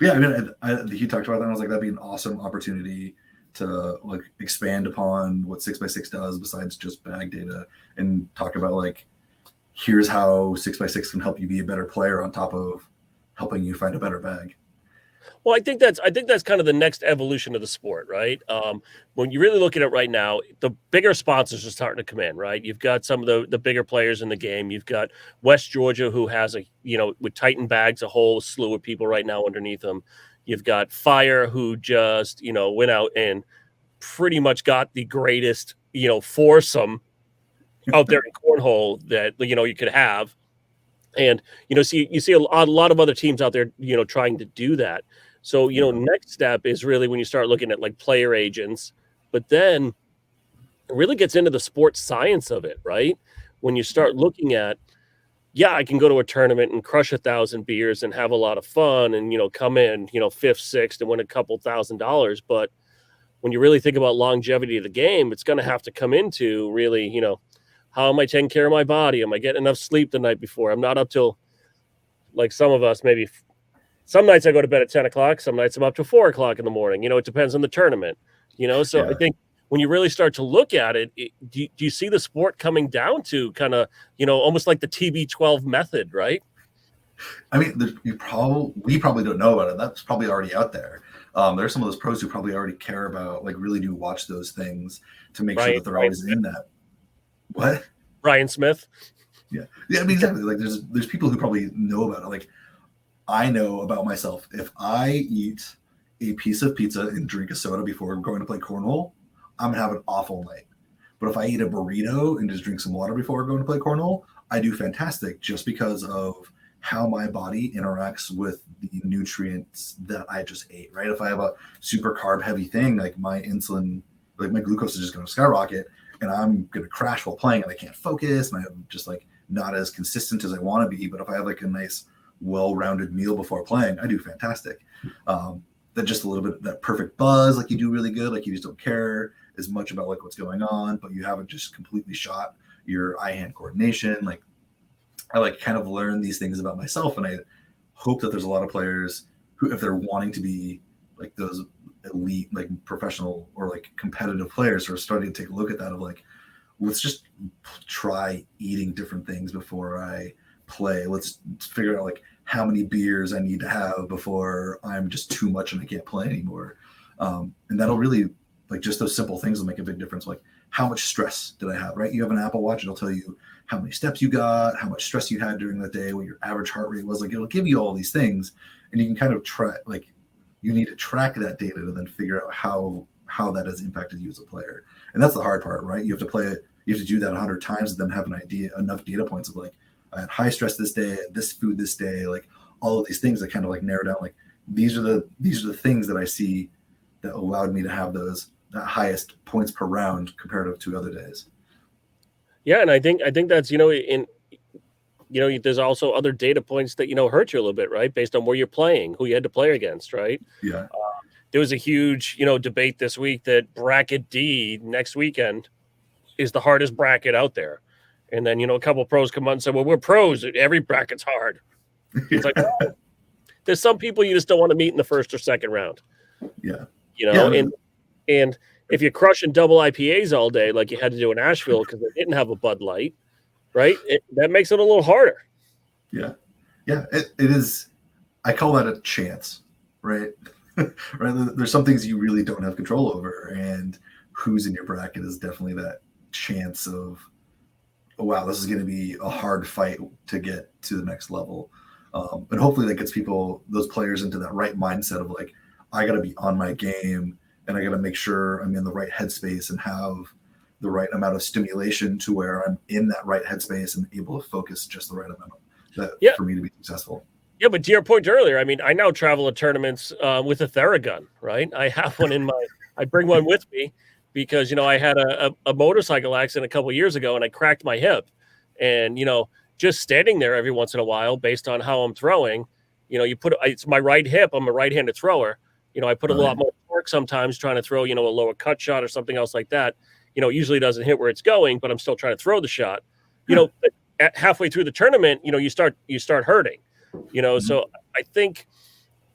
Yeah, I mean, he talked about that, and I was like, that'd be an awesome opportunity to like expand upon what 6x6 does besides just bag data, and talk about like, here's how 6x6 can help you be a better player on top of helping you find a better bag. Well, I think that's kind of the next evolution of the sport, right? When you really look at it right now, the bigger sponsors are starting to come in, right? You've got some of the bigger players in the game. You've got West Georgia, who has with Titan bags, a whole slew of people right now underneath them. You've got Fire, who just went out and pretty much got the greatest foursome out there in cornhole that you could have. And you see a lot of other teams out there trying to do that. So next step is really when you start looking at like player agents, but then it really gets into the sports science of it, right? When you start looking at, I can go to a tournament and crush 1,000 beers and have a lot of fun and come in 5th, 6th and win a couple $1,000s, but when you really think about longevity of the game, it's going to have to come into really how am I taking care of my body? Am I getting enough sleep the night before? I'm not up till, like some of us, maybe some nights I go to bed at 10 o'clock. Some nights I'm up to 4 o'clock in the morning. It depends on the tournament, So I think when you really start to look at it, do you see the sport coming down to kind of, almost like the TB12 method, right? I mean, we probably don't know about it. That's probably already out there. There's some of those pros who probably already care about, like, really do watch those things to make sure that they're always in that. What? Ryan Smith. Yeah. I mean, exactly. Like, there's people who probably know about it. Like, I know about myself. If I eat a piece of pizza and drink a soda before going to play cornhole, I'm gonna have an awful night. But if I eat a burrito and just drink some water before going to play cornhole, I do fantastic, just because of how my body interacts with the nutrients that I just ate, right? If I have a super carb heavy thing, like my insulin, like my glucose is just going to skyrocket, and I'm going to crash while playing, and I can't focus, and I'm just like not as consistent as I want to be. But if I have like a nice, well-rounded meal before playing, I do fantastic. That just a little bit, that perfect buzz, like you do really good, like you just don't care as much about like what's going on, but you haven't just completely shot your eye-hand coordination. Like, I like kind of learn these things about myself, and I hope that there's a lot of players who, if they're wanting to be like those elite, like professional or like competitive players, are starting to take a look at that of like, let's just try eating different things before I play. Let's figure out like how many beers I need to have before I'm just too much and I can't play anymore. And that'll really, like, just those simple things will make a big difference. Like, how much stress did I have, right? You have an Apple Watch, it'll tell you how many steps you got, how much stress you had during the day, what your average heart rate was. Like, it'll give you all these things, and you can kind of track, like, you need to track that data to then figure out how that has impacted you as a player. And that's the hard part, right? You have to play it, you have to do that 100 times and then have an idea, enough data points of like, I had high stress this day, this food this day, like all of these things that kind of like narrow down, like these are the things that I see that allowed me to have that highest points per round comparative to other days. Yeah, and I think that's there's also other data points that hurt you a little bit, right? Based on where you're playing, who you had to play against, right? Yeah. There was a huge debate this week that bracket D next weekend is the hardest bracket out there, and then a couple of pros come on and say, "Well, we're pros. Every bracket's hard." It's like, well, there's some people you just don't want to meet in the first or second round. Yeah. And if you're crushing double IPAs all day, like you had to do in Asheville because they didn't have a Bud Light, right? That makes it a little harder. Yeah. Yeah. It is. I call that a chance, right? right? There's some things you really don't have control over, and who's in your bracket is definitely that chance of, oh, wow, this is going to be a hard fight to get to the next level. And hopefully that gets those players into that right mindset of like, I got to be on my game and I got to make sure I'm in the right headspace and have the right amount of stimulation to where I'm in that right headspace and able to focus just the right amount for me to be successful. Yeah, but to your point earlier, I mean, I now travel to tournaments with a Theragun, right? I have one I bring one with me because, I had a motorcycle accident a couple of years ago and I cracked my hip. And, just standing there every once in a while based on how I'm throwing, it's my right hip. I'm a right-handed thrower. I put a lot more torque sometimes trying to throw, a lower cut shot or something else like that. It usually doesn't hit where it's going, but I'm still trying to throw the shot. Halfway through the tournament, you start hurting. So I think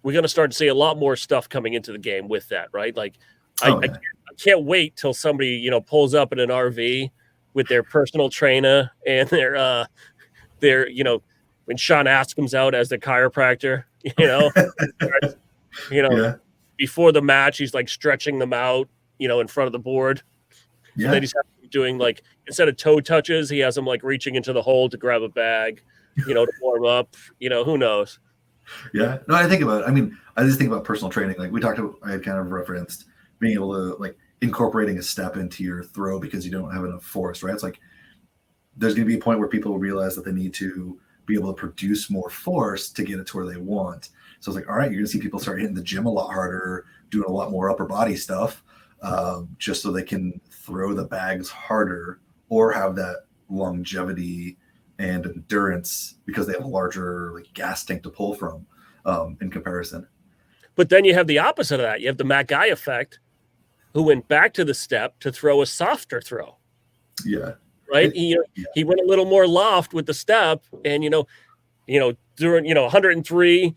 we're going to start to see a lot more stuff coming into the game with that, right? Like, I can't wait till somebody, pulls up in an RV with their personal trainer and their when Sean Askins out as the chiropractor, before the match, he's like stretching them out, in front of the board. Yeah. And then he's doing like, instead of toe touches, he has them like reaching into the hole to grab a bag, to warm up, who knows? Yeah. No, I just think about personal training. Like I had kind of referenced being able to like incorporating a step into your throw because you don't have enough force, right? It's like, there's going to be a point where people will realize that they need to be able to produce more force to get it to where they want. So it's like, all right, you're going to see people start hitting the gym a lot harder, doing a lot more upper body stuff, just so they can throw the bags harder or have that longevity and endurance because they have a larger like gas tank to pull from in comparison. But then you have the opposite of that. You have the Matt Guy effect, who went back to the step to throw a softer throw. Yeah. Right. He went a little more loft with the step and, during, 103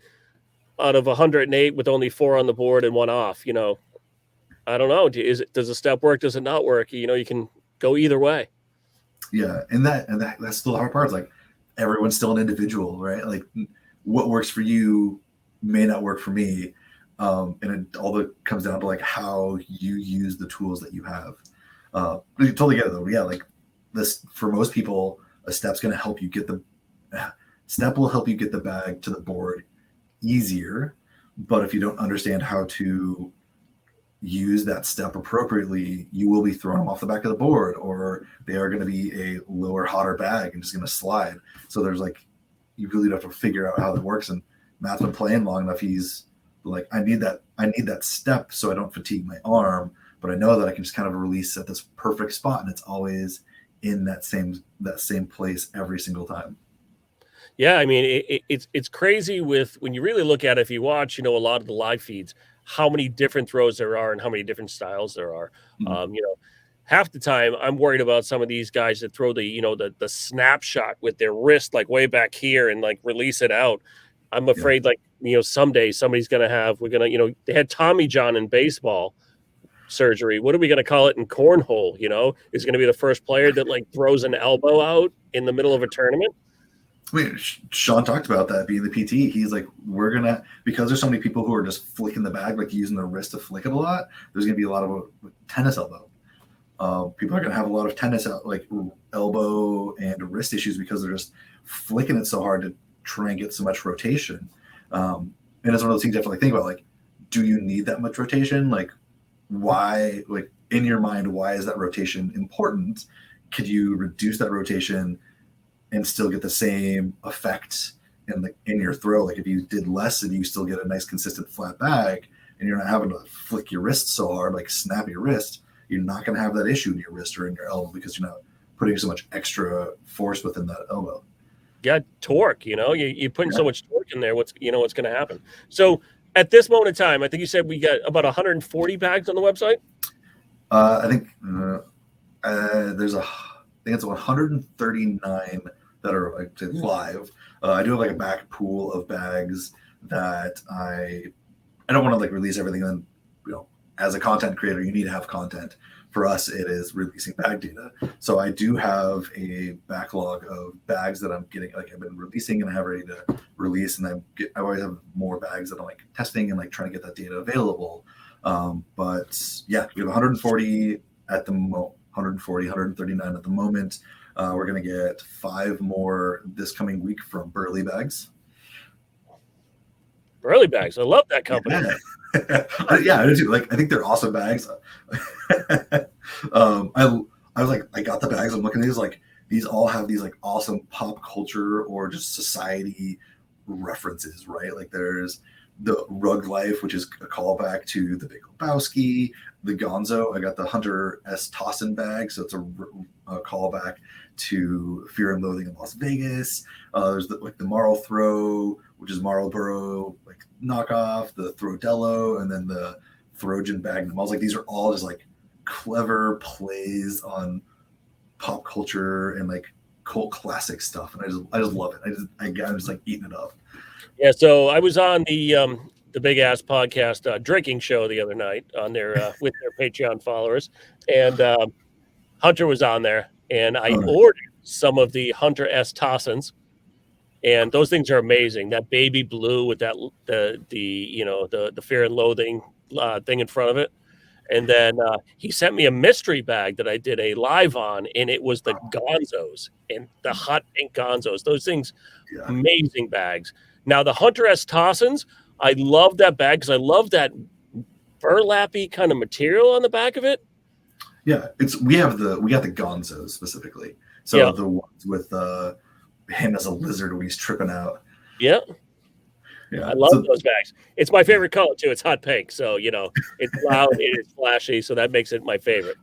out of 108 with only 4 on the board and 1 off, I don't know. Does the step work? Does it not work? You can go either way. Yeah. And that's still the hard part. It's like everyone's still an individual, right? Like what works for you may not work for me. And it all comes down to like how you use the tools that you have. You totally get it though. Yeah. Like this, for most people, a step's going to help you step will help you get the bag to the board easier. But if you don't understand how to use that step appropriately, you will be throwing them off the back of the board, or they are going to be a lower, hotter bag and just going to slide. So there's like, you really have to figure out how that works. And Matt's been playing long enough. He's like, I need that step so I don't fatigue my arm, but I know that I can just kind of release at this perfect spot, and it's always in that same place every single time. Yeah, I mean, it's crazy when you really look at it. If you watch, a lot of the live feeds, how many different throws there are and how many different styles there are. Mm-hmm. Half the time I'm worried about some of these guys that throw the snapshot with their wrist like way back here and like release it out. I'm afraid someday somebody's going to they had Tommy John in baseball surgery. What are we going to call it in cornhole? Is going to be the first player that like throws an elbow out in the middle of a tournament. I mean, Sean talked about that being the PT. He's like, because there's so many people who are just flicking the bag, like using their wrist to flick it a lot. There's going to be a lot of tennis elbow. People are going to have a lot of tennis like elbow and wrist issues because they're just flicking it so hard to try and get so much rotation. And it's one of those things you have to like think about, like, do you need that much rotation? Like, why, like in your mind, why is that rotation important? Could you reduce that rotation and still get the same effect in your throw? Like if you did less and you still get a nice consistent flat bag and you're not having to flick your wrist so hard, like snap your wrist, you're not going to have that issue in your wrist or in your elbow because you're not putting so much extra force within that elbow. Yeah, torque, you're putting so much torque in there. What's going to happen? So at this moment in time, I think you said we got about 140 bags on the website. I think it's 139 that are like live. I do have like a back pool of bags that I don't want to like release everything. And as a content creator, you need to have content. For us, it is releasing bag data. So I do have a backlog of bags that I'm getting, like I've been releasing and I have ready to release, and I always have more bags that I'm like testing and like trying to get that data available. But yeah, we have 140 at the 140, 139 at the moment. We're going to get 5 more this coming week from Burley Bags. Burley Bags. I love that company. Yeah, yeah, I do too. Like, I think they're awesome bags. I was like, I got the bags. I'm looking at these, like, these all have these like awesome pop culture or just society references, right? Like, there's the Rug Life, which is a callback to the Big Lebowski. The Gonzo, I got the Hunter S. Tossin bag, so it's a callback to Fear and Loathing in Las Vegas. There's the Marl Throw, which is Marlboro like knockoff, the Throdello, and then the Throjan Magnum. I was like, these are all just like clever plays on pop culture and like cult classic stuff, and I just love it. I'm just like eating it up. Yeah, so I was on the Big Ass Podcast drinking show the other night on their with their Patreon followers, and Hunter was on there, and I ordered some of the Hunter S. Tossins, and those things are amazing. That baby blue with that the Fear and Loathing thing in front of it, and then he sent me a mystery bag that I did a live on, and it was the Gonzos and the hot pink Gonzos. Those things, amazing bags. Now the Hunter S. Tossins, I love that bag because I love that burlappy kind of material on the back of it. Yeah, we got the Gonzos specifically. So the ones with him as a lizard when he's tripping out. Yeah. Yeah, I love those bags. It's my favorite color too. It's hot pink, so it's loud, it's flashy, so that makes it my favorite.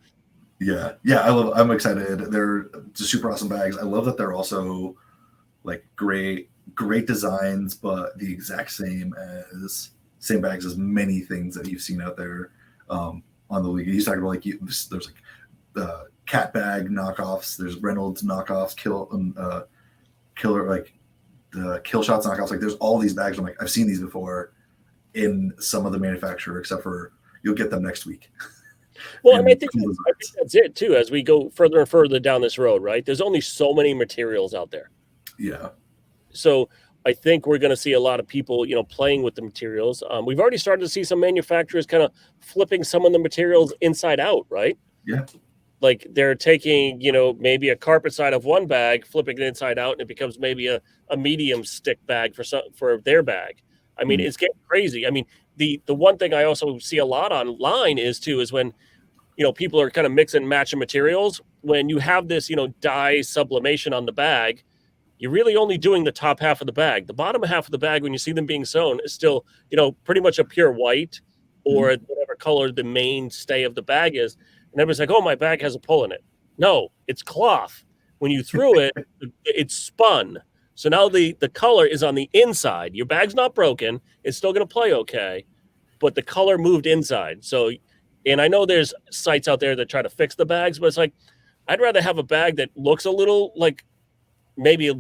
Yeah, I'm excited. They're just super awesome bags. I love that they're also like great designs, but the exact same bags as many things that you've seen out there on the league. You talked about like there's like the cat bag knockoffs. There's Reynolds knockoffs, killer like the Kill Shots knockoffs. Like, there's all these bags. I'm like, I've seen these before in some of the manufacturer, except for you'll get them next week. Well, and I think that's it too. As we go further and further down this road, right? There's only so many materials out there. Yeah. So I think we're going to see a lot of people, playing with the materials. We've already started to see some manufacturers kind of flipping some of the materials inside out, right? Yeah. Like they're taking, maybe a carpet side of one bag, flipping it inside out, and it becomes maybe a medium stick bag for their bag. I mean, It's getting crazy. I mean, the one thing I also see a lot online is when, people are kind of mixing and matching materials. When you have this, dye sublimation on the bag, you're really only doing the top half of the bag. The bottom half of the bag, when you see them being sewn, is still, pretty much a pure white or whatever color the mainstay of the bag is. And everybody's like, oh, my bag has a pull in it. No, it's cloth. When you threw it, it's spun. So now the color is on the inside. Your bag's not broken. It's still going to play okay. But the color moved inside. So, and I know there's sites out there that try to fix the bags, but it's like, I'd rather have a bag that looks a little like maybe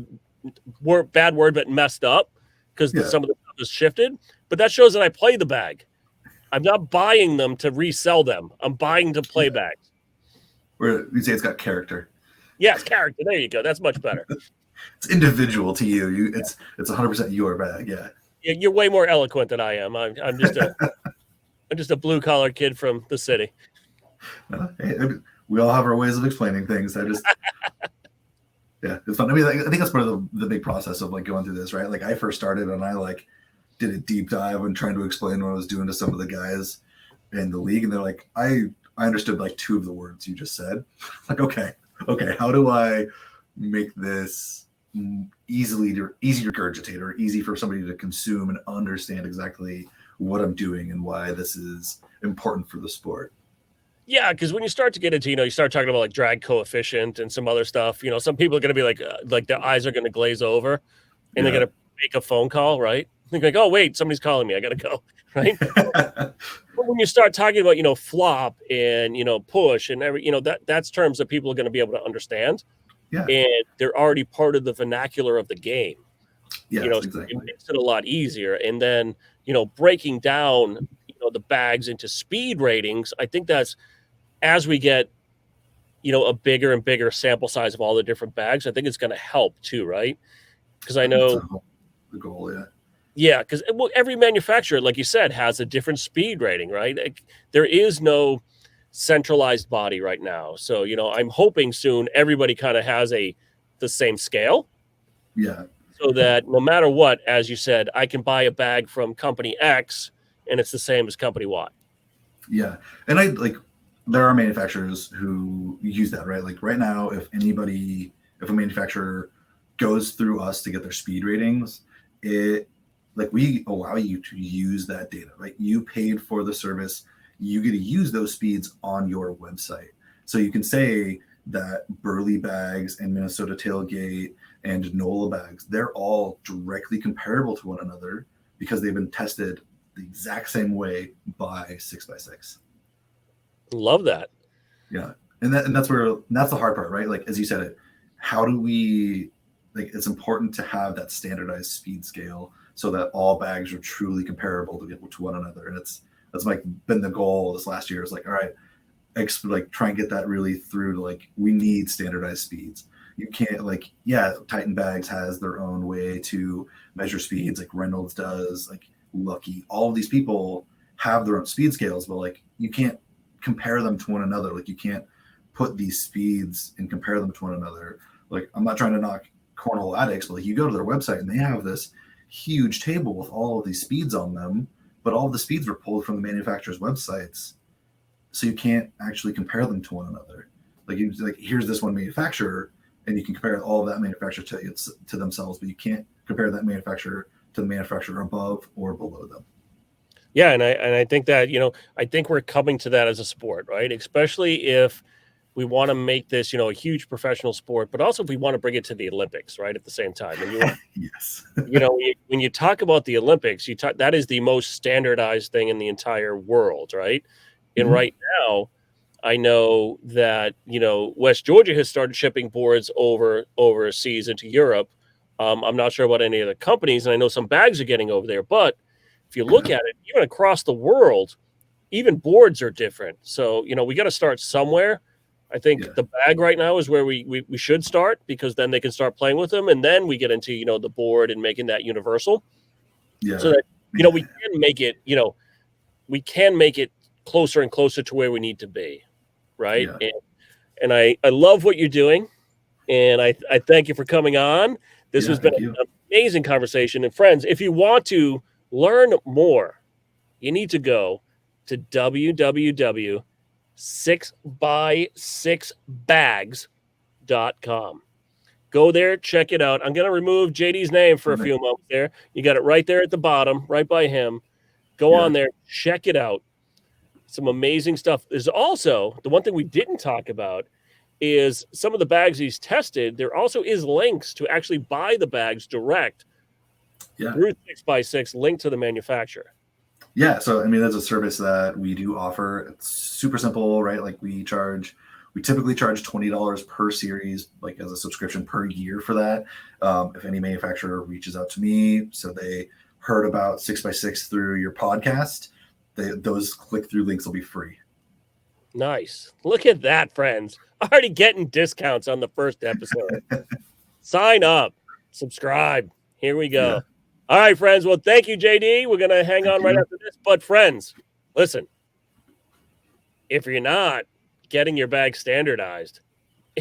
bad word, but messed up because some of the stuff is shifted. But that shows that I play the bag. I'm not buying them to resell them. I'm buying to play bags. Where you say it's got character. Yes, character. There you go. That's much better. It's individual to you. It's 100% your bag. Yeah. You're way more eloquent than I am. I'm just a blue collar kid from the city. Hey, we all have our ways of explaining things. Yeah, it's fun. I mean, I think that's part of the big process of like going through this, right? Like, I first started and I like did a deep dive and trying to explain what I was doing to some of the guys in the league, and they're like, I understood like 2 of the words you just said. Like, okay, how do I make this easy to regurgitate or easy for somebody to consume and understand exactly what I'm doing and why this is important for the sport? Yeah, because when you start to get into, you start talking about like drag coefficient and some other stuff, some people are going to be like their eyes are going to glaze over and they're going to make a phone call, right? Think like, oh, wait, somebody's calling me. I got to go, right? But when you start talking about, flop and, push and that's terms that people are going to be able to understand. Yeah. And they're already part of the vernacular of the game. Yeah, exactly. It makes it a lot easier. And then, breaking down, the bags into speed ratings, I think that's as we get, a bigger and bigger sample size of all the different bags, I think it's going to help too, right? Because I I think that's know, the goal. Yeah. yeah, because every manufacturer, like you said, has a different speed rating, right? Like, there is no centralized body right now. So, I'm hoping soon everybody kind of has the same scale, Yeah. so that no matter what, as you said, I can buy a bag from company X and it's the same as company Y. Yeah. And I like there are manufacturers who use that, right? Like right now, if a manufacturer goes through us to get their speed ratings, it like we allow you to use that data, right? You paid for the service, you get to use those speeds on your website. So you can say that Burley bags and Minnesota tailgate and NOLA bags, they're all directly comparable to one another because they've been tested the exact same way by 6x6. Love that. Yeah. And that's the hard part, right? Like as you said it, how do we like it's important to have that standardized speed scale so that all bags are truly comparable to one another. And that's like been the goal this last year. Is like, all right, like try and get that really through to like we need standardized speeds. You can't like yeah, Titan Bags has their own way to measure speeds, like Reynolds does, like Lucky. All of these people have their own speed scales, but like you can't compare them to one another. Like you can't put these speeds and compare them to one another. Like I'm not trying to knock Cornhole addicts, but like you go to their website and they have this huge table with all of these speeds on them, but all of the speeds were pulled from the manufacturer's websites, so you can't actually compare them to one another. Like here's this one manufacturer, and you can compare all of that manufacturer to themselves, but you can't compare that manufacturer to the manufacturer above or below them. Yeah, and I think that, I think we're coming to that as a sport, right? Especially if we want to make this, a huge professional sport, but also if we want to bring it to the Olympics, right? At the same time. And Yes. when you talk about the Olympics, that is the most standardized thing in the entire world, right? And Mm-hmm. right now, I know that, West Georgia has started shipping boards overseas into Europe. I'm not sure about any other companies, and I know some bags are getting over there, but if you look at it, even across the world, even boards are different. So, we got to start somewhere. I think Yeah. the bag right now is where we should start, because then they can start playing with them. And then we get into, the board and making that universal, so Yeah. that, Yeah. we can make it closer and closer to where we need to be. Right. Yeah. And I love what you're doing. And I thank you for coming on. This Yeah. has been Thank you. an amazing conversation. And friends, if you want to learn more, you need to go to www.6x6bags.com. Go there, check it out. I'm going to remove JD's name for a Perfect. few moments there. You got it right there at the bottom, right by him. Go Yeah. on there, check it out. Some amazing stuff. There's also the one thing we didn't talk about is some of the bags he's tested. There also is links to actually buy the bags direct Yeah. through 6x6, linked to the manufacturer. Yeah. So, I mean, that's a service that we do offer. It's super simple, right? Like we typically charge $20 per series, like as a subscription per year for that. If any manufacturer reaches out to me, so they heard about 6x6 through your podcast, those click through links will be free. Nice. Look at that, friends. Already getting discounts on the first episode. Sign up, subscribe. Here we Yeah. go. All right, friends. Well, thank you, JD. We're going to hang Thank on right you. after this. But, friends, listen, if you're not getting your bag standardized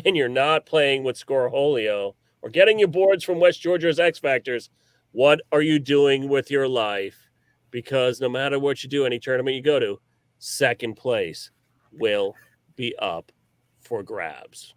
and you're not playing with Scoreholio or getting your boards from West Georgia's X Factors, what are you doing with your life? Because no matter what you do, any tournament you go to, second place will be up for grabs.